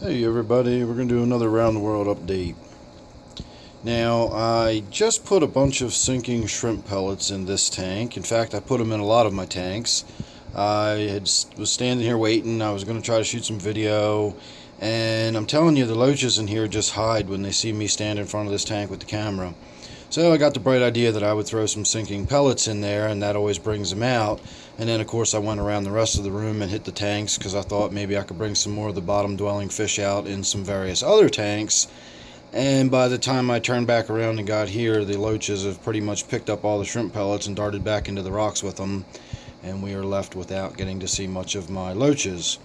Hey everybody, we're going to do another round the world update. Now, I just put a bunch of sinking shrimp pellets in this tank. In fact, I put them in a lot of my tanks. Was standing here waiting. I was going to try to shoot some video, and I'm telling you, the loaches in here just hide when they see me stand in front of this tank with the camera. So I got the bright idea that I would throw some sinking pellets in there, and that always brings them out. And then of course I went around the rest of the room and hit the tanks because I thought maybe I could bring some more of the bottom dwelling fish out in some various other tanks. And by the time I turned back around and got here, the loaches have pretty much picked up all the shrimp pellets and darted back into the rocks with them, and we are left without getting to see much of my loaches.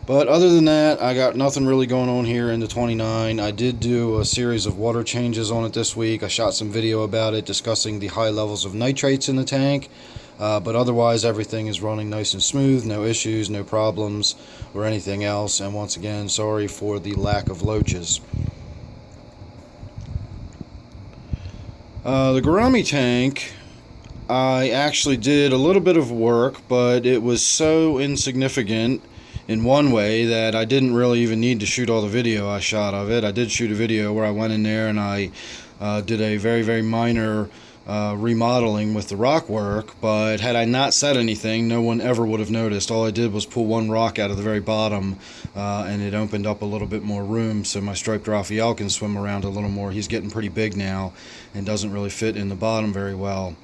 But other than that, I got nothing really going on here in the 29. I did do a series of water changes on it this week. I shot some video about it discussing the high levels of nitrates in the tank. But otherwise, everything is running nice and smooth. No issues, no problems, or anything else. And once again, sorry for the lack of loaches. The Gourami tank, I actually did a little bit of work, but it was so insignificant in one way that I didn't really even need to shoot all the video I shot of it. I did shoot a video where I went in there and I did a very, very minor remodeling with the rock work, but had I not said anything, no one ever would have noticed. All I did was pull one rock out of the very bottom, and it opened up a little bit more room so my striped Raphael can swim around a little more. He's getting pretty big now and doesn't really fit in the bottom very well.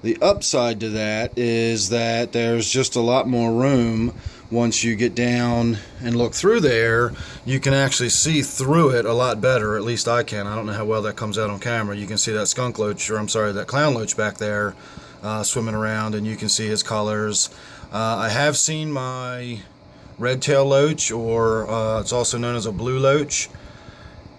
The upside to that is that there's just a lot more room. Once you get down and look through there, you can actually see through it a lot better. At least I can. I don't know how well that comes out on camera. You can see that skunk loach, or I'm sorry, that clown loach back there swimming around, and you can see his colors. I have seen my red-tailed loach, or it's also known as a blue loach.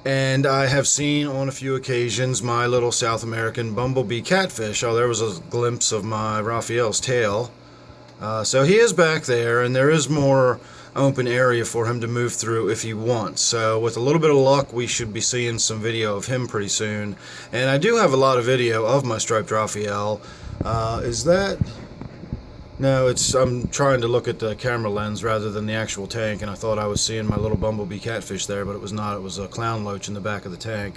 And I have seen on a few occasions my little South American bumblebee catfish. Oh, there was a glimpse of my Raphael's tail. So he is back there, and there is more open area for him to move through if he wants. So with a little bit of luck, we should be seeing some video of him pretty soon. And I do have a lot of video of my striped Raphael. Is that... No, I'm trying to look at the camera lens rather than the actual tank, and I thought I was seeing my little bumblebee catfish there, but it was not. It was a clown loach in the back of the tank.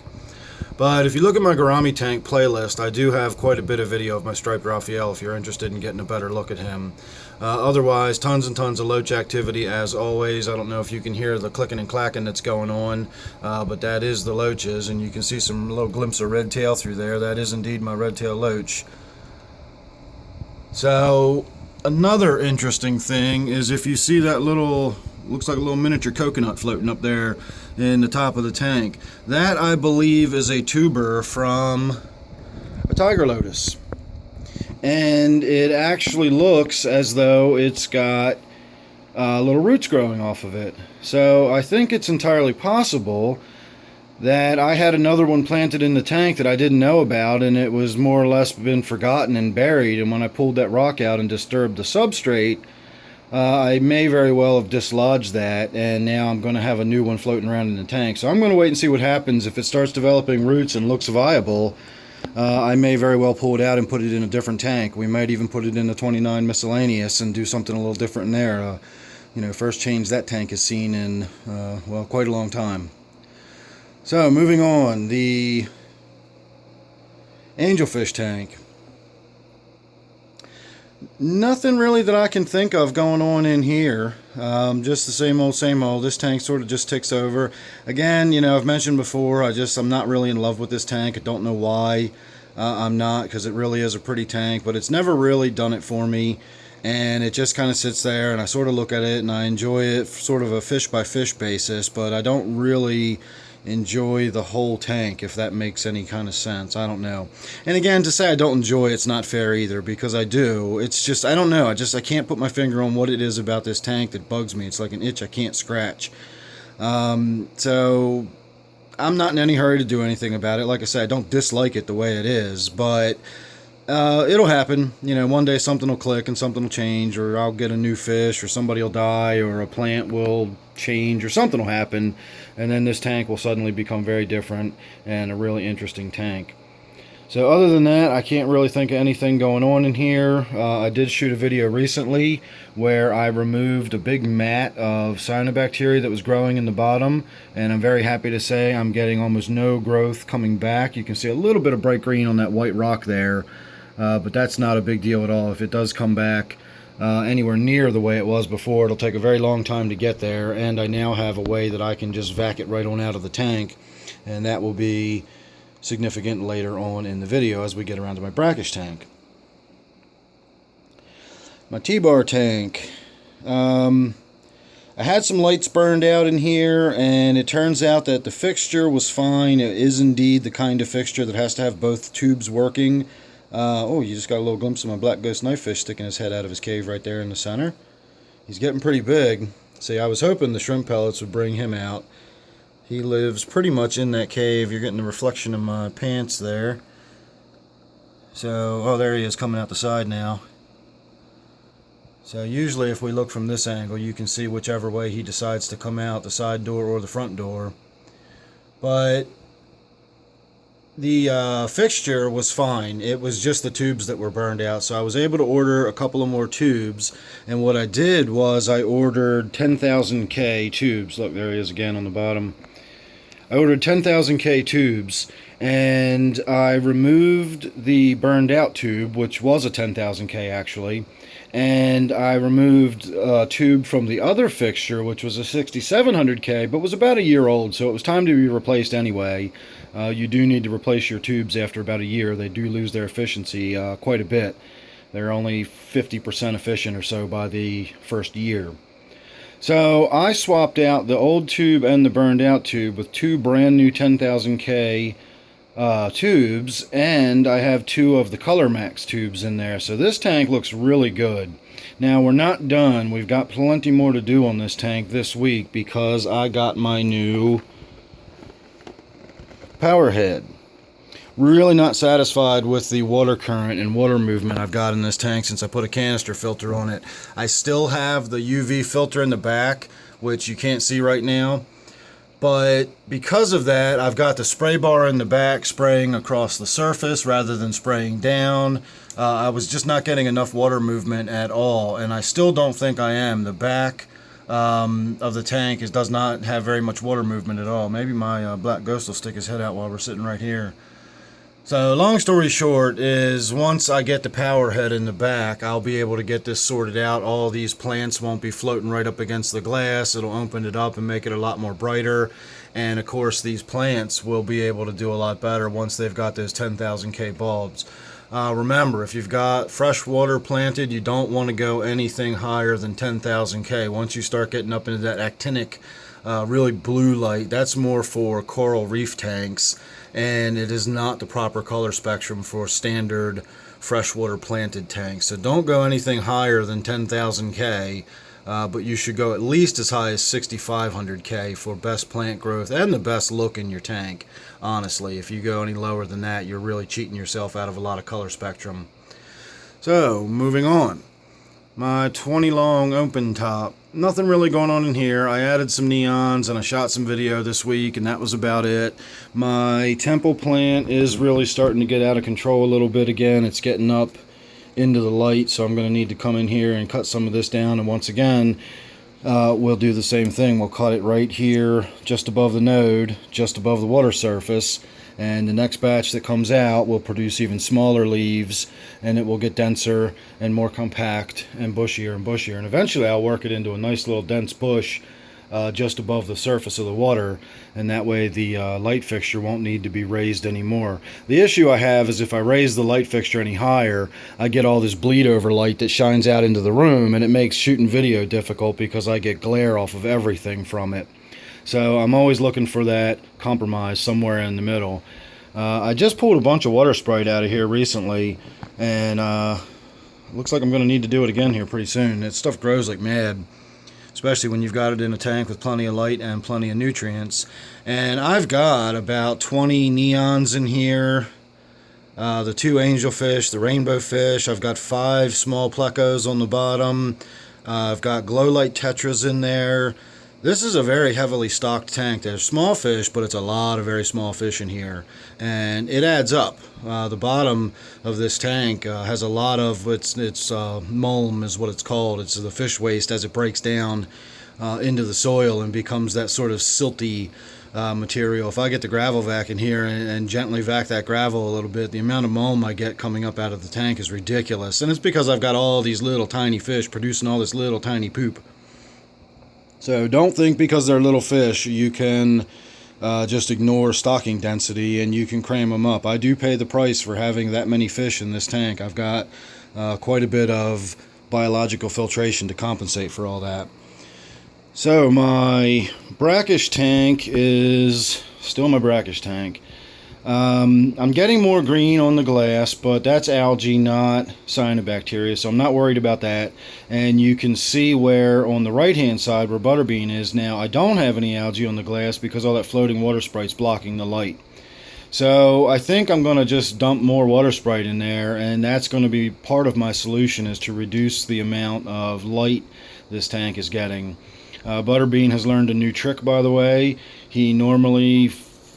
But if you look at my Gourami tank playlist, I do have quite a bit of video of my striped Raphael if you're interested in getting a better look at him. Otherwise, tons and tons of loach activity as always. I don't know if you can hear the clicking and clacking that's going on, but that is the loaches, and you can see some little glimpse of red tail through there. That is indeed my red-tailed loach. So another interesting thing is if you see that little, looks like a little miniature coconut floating up there in the top of the tank, that I believe is a tuber from a tiger lotus. And it actually looks as though it's got little roots growing off of it. So I think it's entirely possible that I had another one planted in the tank that I didn't know about, and it was more or less been forgotten and buried, and when I pulled that rock out and disturbed the substrate, I may very well have dislodged that, and now I'm going to have a new one floating around in the tank. So I'm going to wait and see what happens. If it starts developing roots and looks viable, I may very well pull it out and put it in a different tank. We might even put it in the 29 miscellaneous and do something a little different in there. First change that tank has seen in, well, quite a long time. So, moving on, the Angelfish tank. Nothing really that I can think of going on in here. Just the same old, same old. This tank sort of just ticks over. Again, I've mentioned before, I'm not really in love with this tank. I don't know why I'm not, because it really is a pretty tank, but it's never really done it for me. And it just kind of sits there, and I sort of look at it, and I enjoy it sort of a fish-by-fish basis, but I don't really enjoy the whole tank, if that makes any kind of sense. I don't know. And again, to say I don't enjoy it's not fair either, because I do. It's just, I don't know. I can't put my finger on what it is about this tank that bugs me. It's like an itch I can't scratch. So I'm not in any hurry to do anything about it. Like I said, I don't dislike it the way it is, but it'll happen. One day something will click and something will change, or I'll get a new fish, or somebody will die, or a plant will change, or something will happen, and then this tank will suddenly become very different and a really interesting tank. So other than that, I can't really think of anything going on in here. I did shoot a video recently where I removed a big mat of cyanobacteria that was growing in the bottom, and I'm very happy to say I'm getting almost no growth coming back. You can see a little bit of bright green on that white rock there, but that's not a big deal at all. If it does come back anywhere near the way it was before, it'll take a very long time to get there, and I now have a way that I can just vac it right on out of the tank, and that will be significant later on in the video as we get around to my brackish tank. My T-bar tank. I had some lights burned out in here, and it turns out that the fixture was fine. It is indeed the kind of fixture that has to have both tubes working. Oh, you just got a little glimpse of my black ghost knifefish sticking his head out of his cave right there in the center. He's getting pretty big. See, I was hoping the shrimp pellets would bring him out. He lives pretty much in that cave. You're getting the reflection of my pants there. So, oh, there he is coming out the side now. So usually if we look from this angle, you can see whichever way he decides to come out, the side door or the front door. But the fixture was fine. It was just the tubes that were burned out. So I was able to order a couple of more tubes. And what I did was I ordered 10,000K tubes. Look, there he is again on the bottom. I ordered 10,000K tubes, and I removed the burned out tube, which was a 10,000K actually, and I removed a tube from the other fixture, which was a 6,700K, but was about a year old, so it was time to be replaced anyway. You do need to replace your tubes after about a year. They do lose their efficiency quite a bit. They're only 50% efficient or so by the first year. So I swapped out the old tube and the burned out tube with two brand new 10,000K tubes, and I have two of the Color Max tubes in there. So this tank looks really good. Now we're not done. We've got plenty more to do on this tank this week because I got my new power head. Really not satisfied with the water current and water movement I've got in this tank since I put a canister filter on it. I still have the UV filter in the back, which you can't see right now. But because of that, I've got the spray bar in the back spraying across the surface rather than spraying down. I was just not getting enough water movement at all, and I still don't think I am. The back of the tank does not have very much water movement at all. Maybe my black ghost will stick his head out while we're sitting right here. So long story short is once I get the power head in the back, I'll be able to get this sorted out. All these plants won't be floating right up against the glass. It'll open it up and make it a lot more brighter. And of course these plants will be able to do a lot better once they've got those 10,000K bulbs. Remember, if you've got freshwater planted, you don't want to go anything higher than 10,000K. Once you start getting up into that actinic, really blue light, that's more for coral reef tanks, and it is not the proper color spectrum for standard freshwater planted tanks. So don't go anything higher than 10,000K, but you should go at least as high as 6,500K for best plant growth and the best look in your tank. Honestly, if you go any lower than that, you're really cheating yourself out of a lot of color spectrum. So, moving on. My 20 long open top. Nothing really going on in here. I added some neons and I shot some video this week, and that was about it. My temple plant is really starting to get out of control a little bit again. It's getting up into the light, so I'm going to need to come in here and cut some of this down, and once again we'll do the same thing. We'll cut it right here just above the node, just above the water surface, and the next batch that comes out will produce even smaller leaves, and it will get denser and more compact and bushier and bushier, and eventually I'll work it into a nice little dense bush just above the surface of the water, and that way the light fixture won't need to be raised anymore. The issue I have is if I raise the light fixture any higher, I get all this bleed over light that shines out into the room, and it makes shooting video difficult because I get glare off of everything from it. So I'm always looking for that compromise somewhere in the middle. I just pulled a bunch of water sprite out of here recently, and looks like I'm going to need to do it again here pretty soon. That stuff grows like mad, especially when you've got it in a tank with plenty of light and plenty of nutrients. And I've got about 20 neons in here, the 2 angelfish, the rainbow fish. I've got 5 small plecos on the bottom. I've got glow light tetras in there. This is a very heavily stocked tank. There's small fish, but it's a lot of very small fish in here, and it adds up. The bottom of this tank has a lot of its mulm is what it's called. It's the fish waste as it breaks down into the soil and becomes that sort of silty material. If I get the gravel vac in here and gently vac that gravel a little bit, the amount of mulm I get coming up out of the tank is ridiculous, and it's because I've got all these little tiny fish producing all this little tiny poop. So don't think because they're little fish you can just ignore stocking density and you can cram them up. I do pay the price for having that many fish in this tank. I've got quite a bit of biological filtration to compensate for all that. So my brackish tank is still my brackish tank. I'm getting more green on the glass, but that's algae, not cyanobacteria, so I'm not worried about that. And you can see where on the right hand side where butterbean is now, I don't have any algae on the glass because all that floating water sprite's blocking the light. So I think I'm going to just dump more water sprite in there, and that's going to be part of my solution, is to reduce the amount of light this tank is getting. Butterbean has learned a new trick, by the way. He normally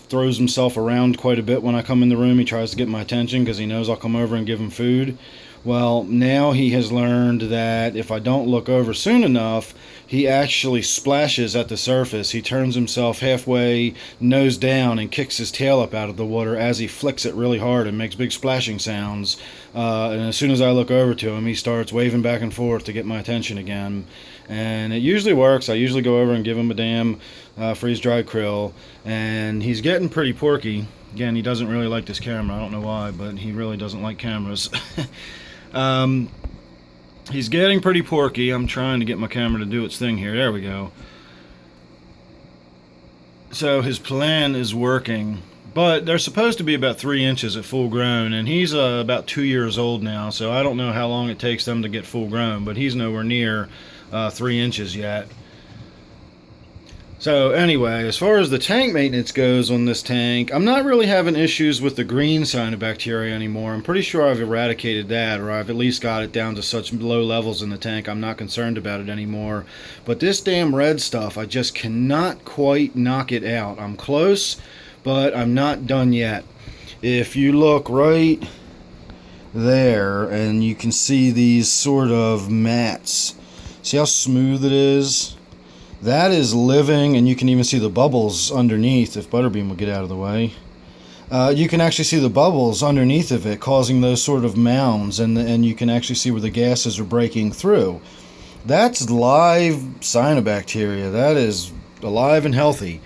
throws himself around quite a bit when I come in the room. He tries to get my attention because he knows I'll come over and give him food. Well, now he has learned that if I don't look over soon enough, he actually splashes at the surface. He turns himself halfway nose down and kicks his tail up out of the water as he flicks it really hard and makes big splashing sounds. And as soon as I look over to him, he starts waving back and forth to get my attention again. And it usually works. I usually go over and give him a damn freeze-dried krill, and he's getting pretty porky. Again, he doesn't really like this camera. I don't know why, but he really doesn't like cameras. He's getting pretty porky. I'm trying to get my camera to do its thing here. There we go. So his plan is working, but they're supposed to be about 3 inches at full grown, and he's about 2 years old now, so I don't know how long it takes them to get full grown, but he's nowhere near 3 inches yet. So anyway, as far as the tank maintenance goes on this tank, I'm not really having issues with the green cyanobacteria anymore. I'm pretty sure I've eradicated that, or I've at least got it down to such low levels in the tank I'm not concerned about it anymore. But this damn red stuff, I just cannot quite knock it out. I'm close, but I'm not done yet. If you look right there, and you can see these sort of mats. See how smooth it is? That is living, and you can even see the bubbles underneath. If Butterbean would get out of the way, you can actually see the bubbles underneath of it causing those sort of mounds, and you can actually see where the gases are breaking through. That's live cyanobacteria. That is alive and healthy.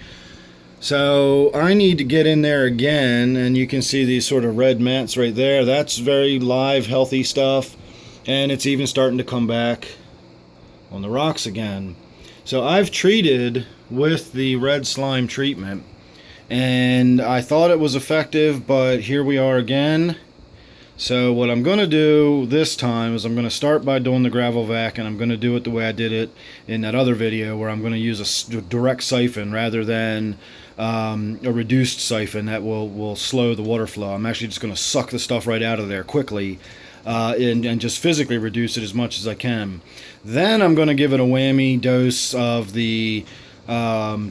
So I need to get in there again, and you can see these sort of red mats right there. That's very live, healthy stuff, and it's even starting to come back on the rocks again. So I've treated with the red slime treatment, and I thought it was effective, but here we are again. So what I'm going to do this time is I'm going to start by doing the gravel vac, and I'm going to do it the way I did it in that other video, where I'm going to use a direct siphon rather than a reduced siphon that will slow the water flow. I'm actually just going to suck the stuff right out of there quickly. And just physically reduce it as much as I can. Then I'm going to give it a whammy dose of the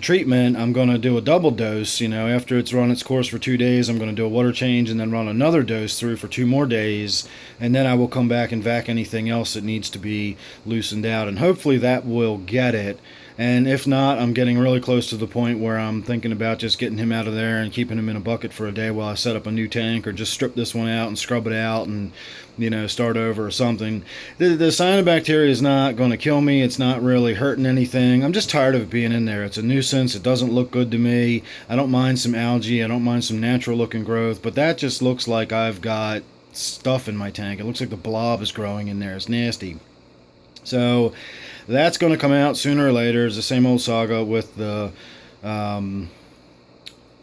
treatment. I'm going to do a double dose. After it's run its course for 2 days, I'm going to do a water change and then run another dose through for 2 more days, and then I will come back and vac anything else that needs to be loosened out, and hopefully that will get it. And if not, I'm getting really close to the point where I'm thinking about just getting him out of there and keeping him in a bucket for a day while I set up a new tank, or just strip this one out and scrub it out and start over or something. The cyanobacteria is not going to kill me. It's not really hurting anything. I'm just tired of it being in there. It's a nuisance. It doesn't look good to me. I don't mind some algae. I don't mind some natural looking growth, but that just looks like I've got stuff in my tank. It looks like the blob is growing in there. It's nasty. So that's going to come out sooner or later. It's the same old saga with the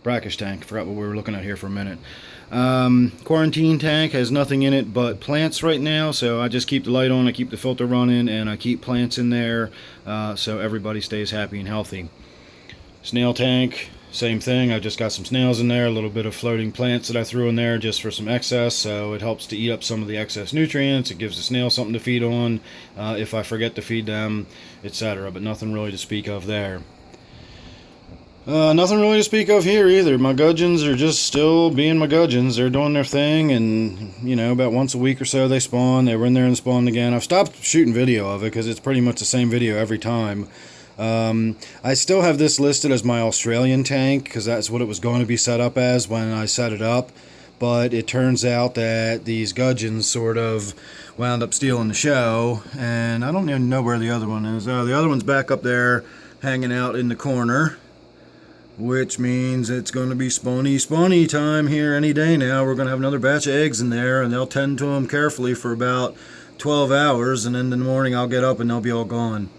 brackish tank. I forgot what we were looking at here for a minute. Quarantine tank has nothing in it but plants right now, so I just keep the light on, I keep the filter running, and I keep plants in there so everybody stays happy and healthy. Snail tank, same thing. I just got some snails in there, a little bit of floating plants that I threw in there just for some excess, so it helps to eat up some of the excess nutrients. It gives the snail something to feed on if I forget to feed them, etc., but nothing really to speak of there. Nothing really to speak of here either. My gudgeons are just still being my gudgeons. They're doing their thing, and about once a week or so they spawn. They were in there and spawned again. I've stopped shooting video of it because it's pretty much the same video every time. I still have this listed as my Australian tank because that's what it was going to be set up as when I set it up. But it turns out that these gudgeons sort of wound up stealing the show, and I don't even know where the other one is. Oh, the other one's back up there hanging out in the corner, which means it's going to be spawny time here any day now. We're going to have another batch of eggs in there, and they'll tend to them carefully for about 12 hours, and then in the morning I'll get up and they'll be all gone.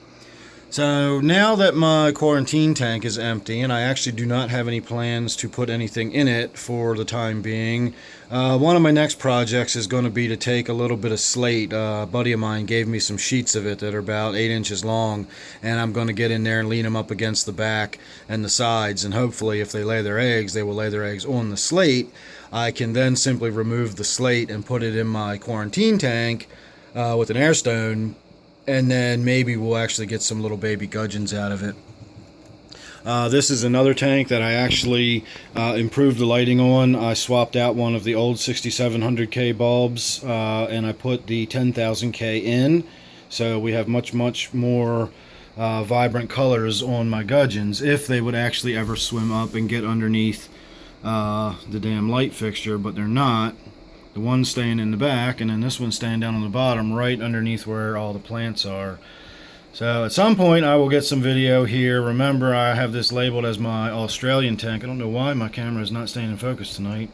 So now that my quarantine tank is empty, and I actually do not have any plans to put anything in it for the time being, one of my next projects is going to be to take a little bit of slate. A buddy of mine gave me some sheets of it that are about 8 inches long, and I'm going to get in there and lean them up against the back and the sides, and hopefully if they lay their eggs, they will lay their eggs on the slate. I can then simply remove the slate and put it in my quarantine tank with an air stone, and then maybe we'll actually get some little baby gudgeons out of it. This is another tank that I actually improved the lighting on. I swapped out one of the old 6700K bulbs and I put the 10,000K in. So we have much more vibrant colors on my gudgeons if they would actually ever swim up and get underneath the damn light fixture, but they're not. The one's staying in the back, and then this one's staying down on the bottom right underneath where all the plants are. So at some point I will get some video here. Remember, I have this labeled as my Australian tank. I don't know why my camera is not staying in focus tonight.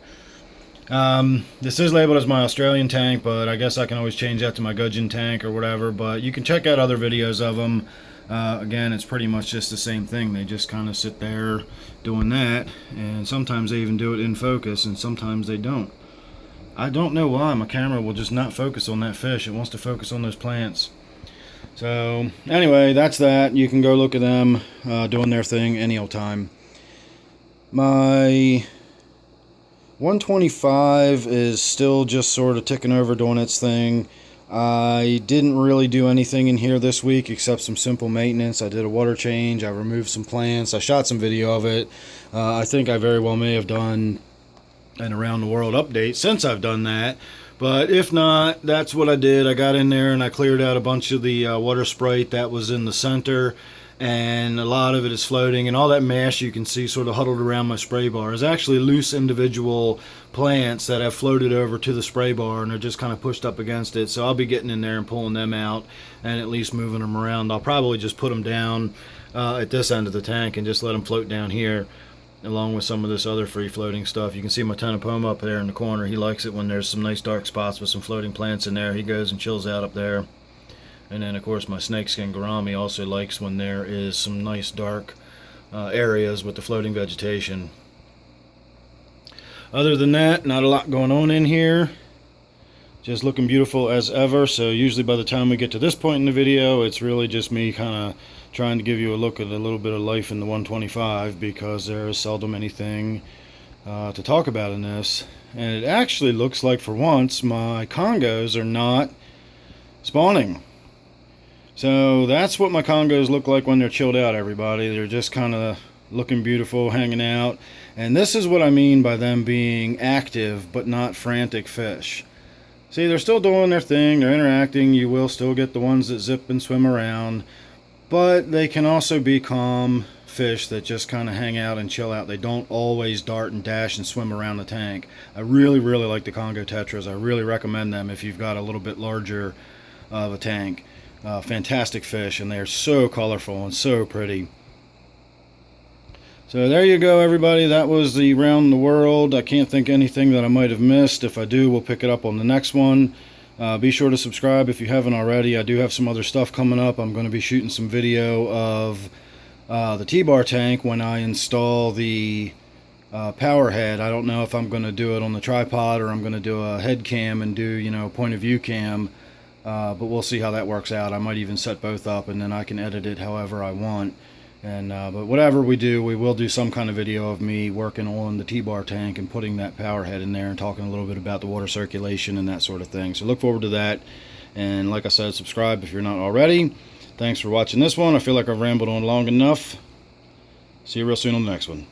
This is labeled as my Australian tank, but I guess I can always change that to my gudgeon tank or whatever. But you can check out other videos of them. Again, it's pretty much just the same thing. They just kind of sit there doing that, and sometimes they even do it in focus, and sometimes they don't. I don't know why my camera will just not focus on that fish. It wants to focus on those plants. So anyway, that's that. You can go look at them doing their thing any old time. My 125 is still just sort of ticking over doing its thing. I didn't really do anything in here this week except some simple maintenance. I did a water change. I removed some plants. I shot some video of it. I think I very well may have done an around the world update since I've done that, but if not, that's what I did. I got in there and I cleared out a bunch of the water sprite that was in the center, and a lot of it is floating, and all that mash you can see sort of huddled around my spray bar is actually loose individual plants that have floated over to the spray bar and are just kind of pushed up against it. So I'll be getting in there and pulling them out and at least moving them around. I'll probably just put them down at this end of the tank and just let them float down here along with some of this other free floating stuff. You can see my Tenopoma up there in the corner. He likes it when there's some nice dark spots with some floating plants in there. He goes and chills out up there. And then of course my snakeskin Gourami also likes when there is some nice dark areas with the floating vegetation. Other than that, not a lot going on in here. Just looking beautiful as ever. So usually by the time we get to this point in the video, it's really just me kind of trying to give you a look at a little bit of life in the 125, because there is seldom anything to talk about in this. And it actually looks like for once my congos are not spawning. So that's what my congos look like when they're chilled out, everybody. They're just kind of looking beautiful, hanging out. And this is what I mean by them being active but not frantic fish. See, they're still doing their thing, they're interacting. You will still get the ones that zip and swim around, but they can also be calm fish that just kind of hang out and chill out. They don't always dart and dash and swim around the tank. I really like the Congo Tetras. I really recommend them if you've got a little bit larger of a tank. Fantastic fish, and they're so colorful and so pretty. So there you go, everybody. That was the round the world. I can't think anything that I might have missed. If I do, we'll pick it up on the next one. Be sure to subscribe if you haven't already. I do have some other stuff coming up. I'm going to be shooting some video of the T-bar tank when I install the power head. I don't know if I'm going to do it on the tripod or I'm going to do a head cam and do, point of view cam. But we'll see how that works out. I might even set both up and then I can edit it however I want. And but whatever we do, we will do some kind of video of me working on the T-bar tank and putting that power head in there and talking a little bit about the water circulation and that sort of thing. So look forward to that. And like I said, subscribe if you're not already. Thanks for watching this one. I feel like I've rambled on long enough. See you real soon on the next one.